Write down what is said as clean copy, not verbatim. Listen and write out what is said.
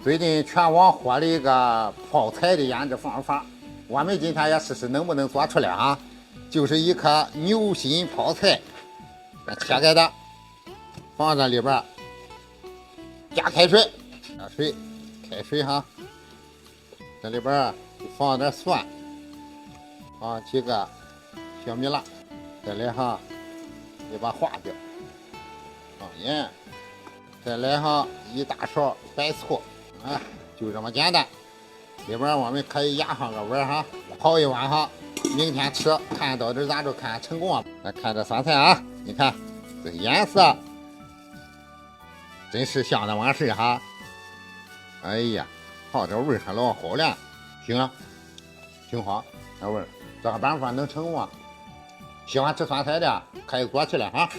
最近全网火的一个泡菜的腌制方法，我们今天也试试能不能做出来啊！就是一颗牛心泡菜，切开的，放在里边，加开水，开水哈，这里边放点蒜，放几个小米辣，再来哈，你把花椒，放盐，再来哈1大勺白醋。就这么简单。里边我们可以压上个碗哈，泡一碗哈，明天吃。看到底咱就看成功啊！来看这酸菜啊，你看这个颜色，真是香的完事哈。哎呀，好，这味儿还老好了，行啊，挺好，这味儿，这个办法能成功啊！喜欢吃酸菜的可以做起来哈。